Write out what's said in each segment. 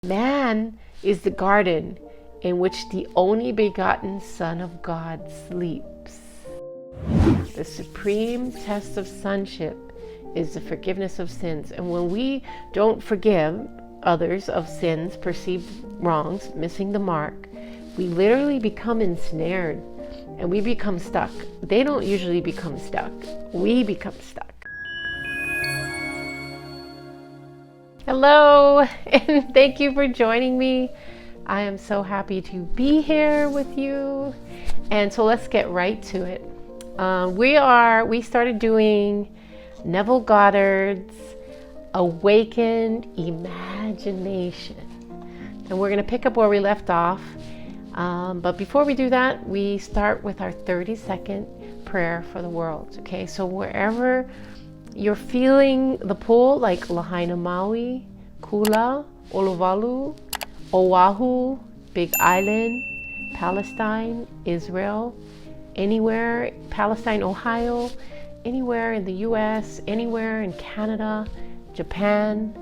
Man is the garden in which the only begotten Son of God sleeps. The supreme test of sonship is the forgiveness of sins. And when we don't forgive others of sins, perceived wrongs, missing the mark, we literally become ensnared and we become stuck. They don't usually become stuck. We become stuck. Hello, and thank you for joining me. I am so happy to be here with you. And so let's get right to it. We started doing Neville Goddard's Awakened Imagination. And we're going to pick up where we left off. But before we do that, we start with our 30-second prayer for the world. Okay, so wherever you're feeling the pull, like Lahaina, Maui, Kula, Olovalu, Oahu, Big Island, Palestine, Israel, anywhere, Palestine, Ohio, anywhere in the US, anywhere in Canada, Japan,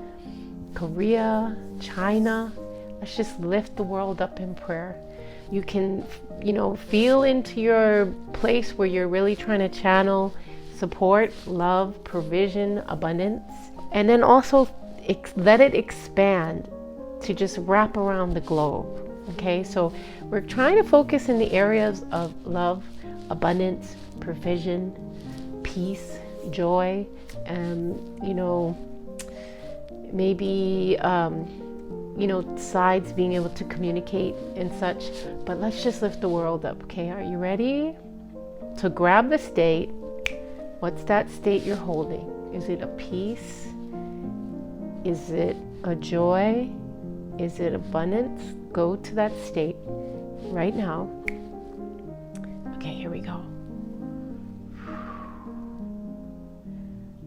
Korea, China. Let's just lift the world up in prayer. You can, feel into your place where you're really trying to channel support, love, provision, abundance, and then also let it expand to just wrap around the globe. Okay, so we're trying to focus in the areas of love, abundance, provision, peace, joy, and maybe sides being able to communicate and such. But let's just lift the world up. Okay, are you ready? So grab the state. What's that state you're holding? Is it a peace? Is it a joy? Is it abundance? Go to that state right now. Okay, here we go.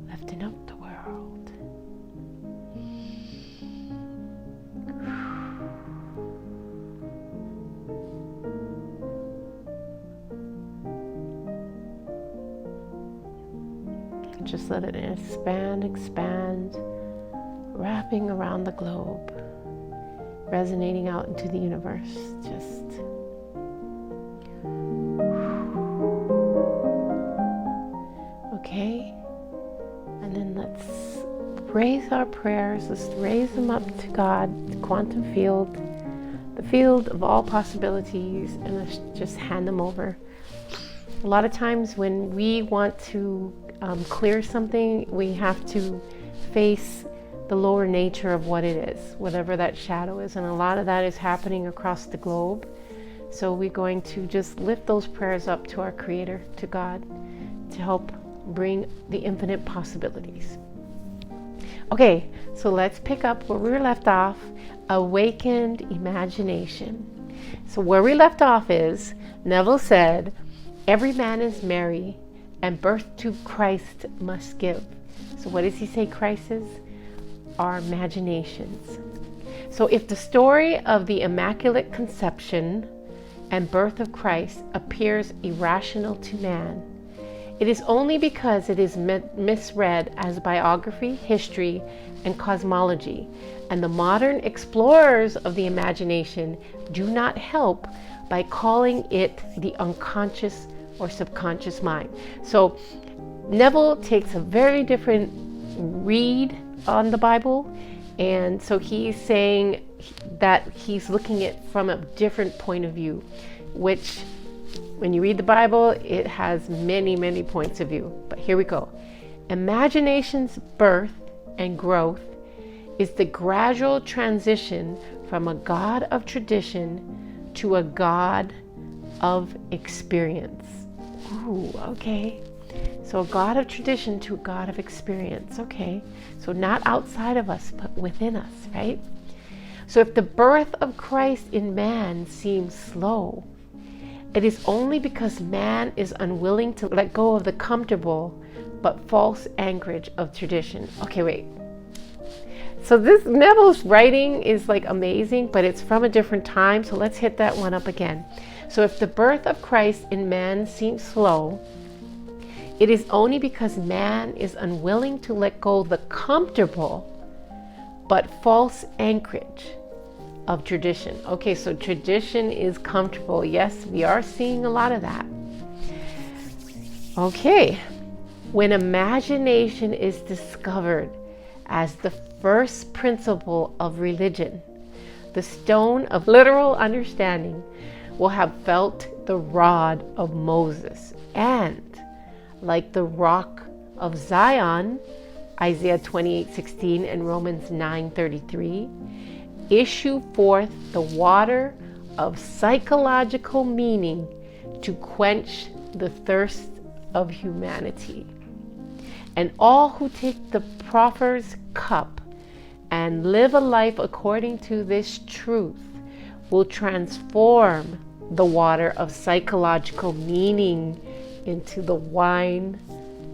Lifting up the world. Just let it expand, wrapping around the globe, resonating out into the universe. Just okay. And then let's raise our prayers. Let's raise them up to God, the quantum field, the field of all possibilities, and let's just hand them over. A lot of times when we want to clear something, we have to face the lower nature of what it is, whatever that shadow is. And a lot of that is happening across the globe. So we're going to just lift those prayers up to our Creator, to God, to help bring the infinite possibilities. Okay, so let's pick up where we were left off, awakened imagination. So where we left off is, Neville said, every man is merry, and birth to Christ must give. So what does he say Christ is? Our imaginations. So if the story of the Immaculate Conception and birth of Christ appears irrational to man, it is only because it is misread as biography, history, and cosmology, and the modern explorers of the imagination do not help by calling it the unconscious or subconscious mind. So Neville takes a very different read on the Bible, and so he's saying that he's looking at it from a different point of view, which when you read the Bible, it has many, many points of view. But here we go. Imagination's birth and growth is the gradual transition from a God of tradition to a God of experience. Ooh, okay. So a God of tradition to a God of experience. Okay. So not outside of us, but within us, right? So if the birth of Christ in man seems slow, it is only because man is unwilling to let go of the comfortable but false anchorage of tradition. Okay, wait. So this Neville's writing is like amazing, but it's from a different time. So let's hit that one up again. So if the birth of Christ in man seems slow, it is only because man is unwilling to let go of the comfortable but false anchorage of tradition. Okay, so tradition is comfortable. Yes, we are seeing a lot of that. Okay, when imagination is discovered as the first principle of religion, the stone of literal understanding will have felt the rod of Moses, and like the rock of Zion, Isaiah 28:16 and Romans 9:33, issue forth the water of psychological meaning to quench the thirst of humanity. And all who take the proffer's cup and live a life according to this truth will transform the water of psychological meaning into the wine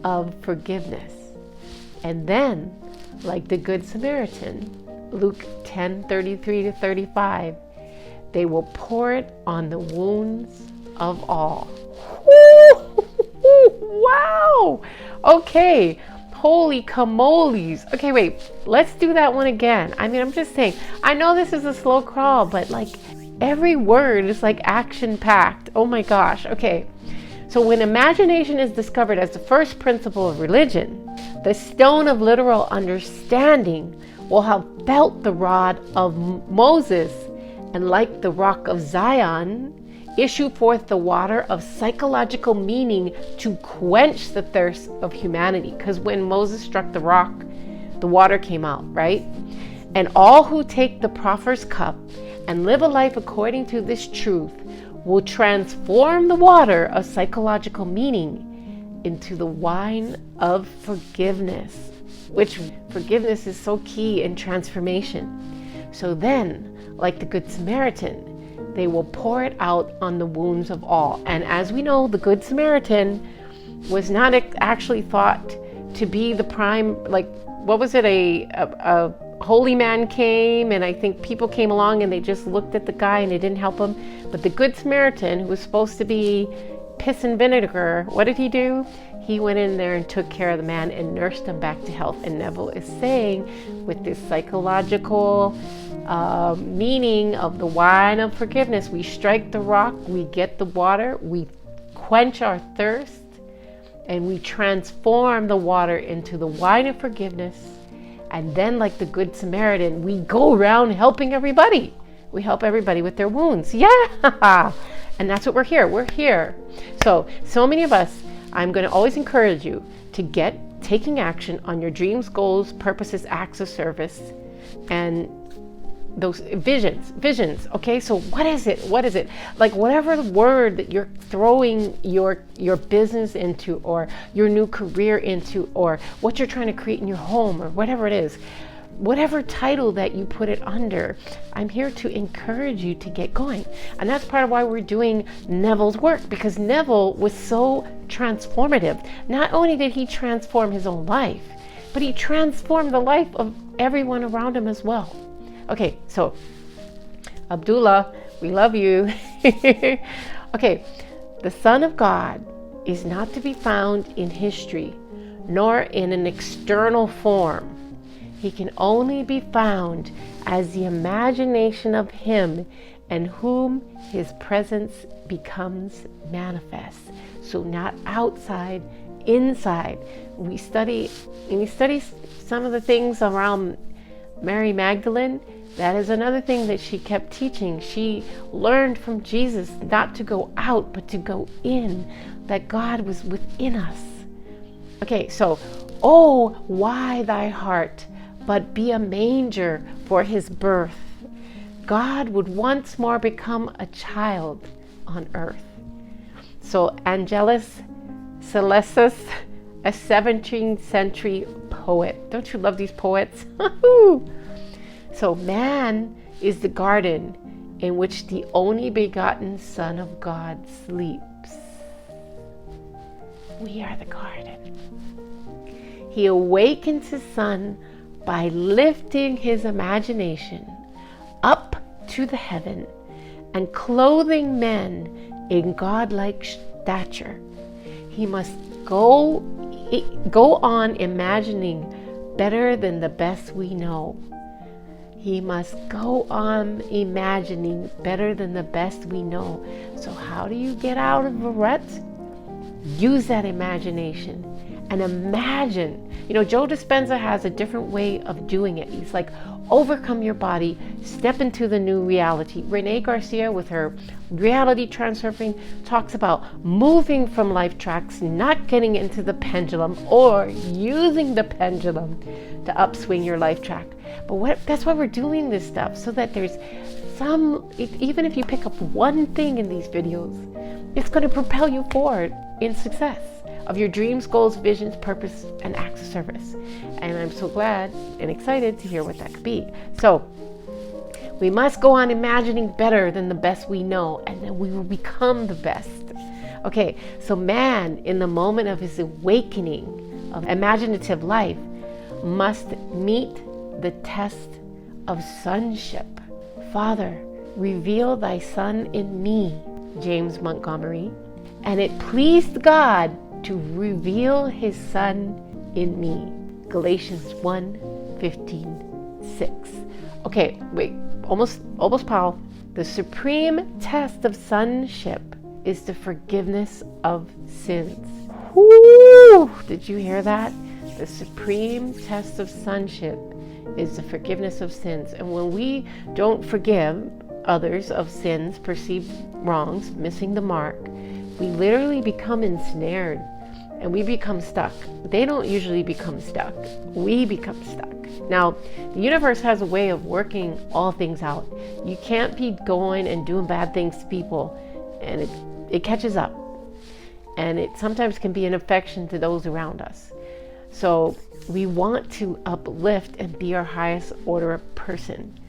of forgiveness. And then, like the Good Samaritan, Luke 10:33-35, they will pour it on the wounds of all. Wow! Okay, holy camoles. Okay, wait, let's do that one again. I mean, I'm just saying, I know this is a slow crawl, but like every word is like action-packed. Oh my gosh. Okay, so when imagination is discovered as the first principle of religion, the stone of literal understanding will have felt the rod of Moses, and like the rock of Zion, issue forth the water of psychological meaning to quench the thirst of humanity. Because when Moses struck the rock, the water came out, right? And all who take the proffer's cup and live a life according to this truth will transform the water of psychological meaning into the wine of forgiveness, which forgiveness is so key in transformation. So then, like the Good Samaritan, they will pour it out on the wounds of all. And as we know, the Good Samaritan was not actually thought to be the prime, like, what was it? A holy man came, and I think people came along and they just looked at the guy and they didn't help him. But the Good Samaritan, who was supposed to be piss and vinegar, what did he do? He went in there and took care of the man and nursed him back to health. And Neville is saying, with this psychological meaning of the wine of forgiveness, we strike the rock, we get the water, we quench our thirst, and we transform the water into the wine of forgiveness. And then, like the Good Samaritan, we go around helping everybody. We help everybody with their wounds. Yeah! And that's what we're here. We're here. So many of us, I'm going to always encourage you to get taking action on your dreams, goals, purposes, acts of service, and those visions. Okay, so what is it? Like whatever word that you're throwing your business into, or your new career into, or what you're trying to create in your home, or whatever it is, whatever title that you put it under, I'm here to encourage you to get going. And that's part of why we're doing Neville's work, because Neville was so transformative. Not only did he transform his own life, but he transformed the life of everyone around him as well. Okay, so Abdullah, we love you. Okay, the Son of God is not to be found in history, nor in an external form. He can only be found as the imagination of Him and whom His presence becomes manifest. So not outside, inside. We study some of the things around Mary Magdalene. That is another thing that she kept teaching. She learned from Jesus not to go out, but to go in, that God was within us. Okay, so, oh, why thy heart but be a manger for his birth? God would once more become a child on earth. So Angelus Silesius, a 17th century poet. Don't you love these poets? So man is the garden in which the only begotten Son of God sleeps. We are the garden. He awakens his Son by lifting his imagination up to the heaven and clothing men in godlike stature. He must go on imagining better than the best we know. He must go on imagining better than the best we know. So how do you get out of a rut? Use that imagination and imagine. Joe Dispenza has a different way of doing it. He's like, overcome your body, step into the new reality. Renee Garcia, with her reality transurfing, talks about moving from life tracks, not getting into the pendulum or using the pendulum to upswing your life track. But that's why we're doing this stuff, so that there's even if you pick up one thing in these videos, it's going to propel you forward in success of your dreams, goals, visions, purpose, and acts of service. And I'm so glad and excited to hear what that could be. So we must go on imagining better than the best we know, and then we will become the best. Okay, so man, in the moment of his awakening of imaginative life, must meet the test of sonship. Father, reveal thy Son in me, James Montgomery. And it pleased God to reveal his Son in me, Galatians 1:15-6. Okay, wait, almost Paul. The supreme test of sonship is the forgiveness of sins. Woo! Did you hear that? The supreme test of sonship is the forgiveness of sins. And when we don't forgive others of sins, perceived wrongs, missing the mark, we literally become ensnared and we become stuck. They don't usually become stuck. We become stuck. Now, the universe has a way of working all things out. You can't be going and doing bad things to people, and it catches up. And it sometimes can be an affection to those around us. So we want to uplift and be our highest order of person.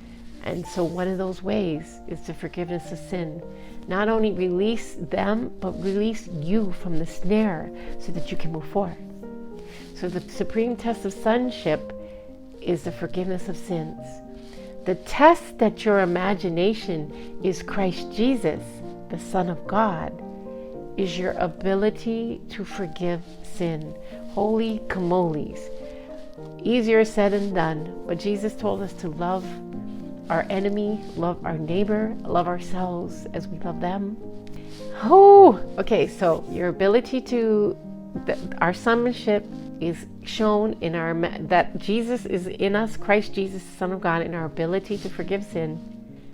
And so one of those ways is the forgiveness of sin. Not only release them, but release you from the snare so that you can move forward. So the supreme test of sonship is the forgiveness of sins. The test that your imagination is Christ Jesus, the Son of God, is your ability to forgive sin. Holy camoles. Easier said than done, but Jesus told us to love our enemy, love our neighbor, love ourselves as we love them. Oh, okay, so your ability our sonship is shown in that Jesus is in us, Christ Jesus, Son of God, in our ability to forgive sin.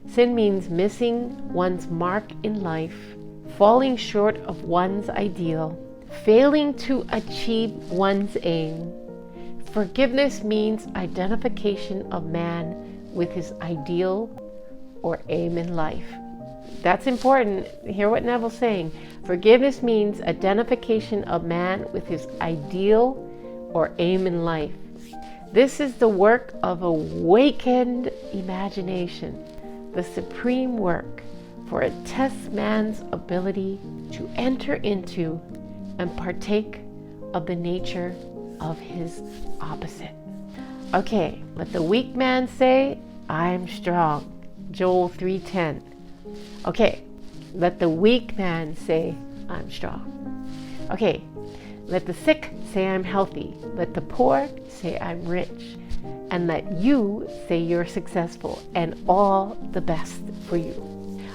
Sin means missing one's mark in life, falling short of one's ideal, failing to achieve one's aim. Forgiveness means identification of man with his ideal or aim in life. That's important. Hear what Neville's saying. Forgiveness means identification of man with his ideal or aim in life. This is the work of awakened imagination, the supreme work, for it tests man's ability to enter into and partake of the nature of his opposite. Okay, let the weak man say, I'm strong. Joel 3:10. Okay, let the weak man say, I'm strong. Okay, let the sick say, I'm healthy. Let the poor say, I'm rich. And let you say you're successful, and all the best for you.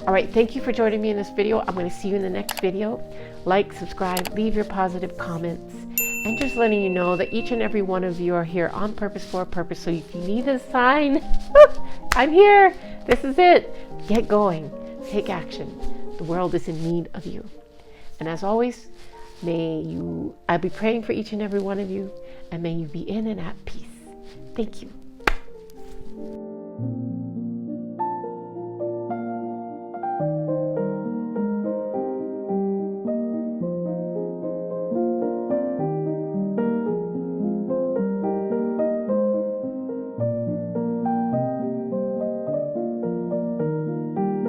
All right, thank you for joining me in this video. I'm going to see you in the next video. Like, subscribe, leave your positive comments. And just letting you know that each and every one of you are here on purpose for a purpose. So if you need a sign, I'm here. This is it. Get going. Take action. The world is in need of you. And as always, I'll be praying for each and every one of you, and may you be in and at peace. Thank you.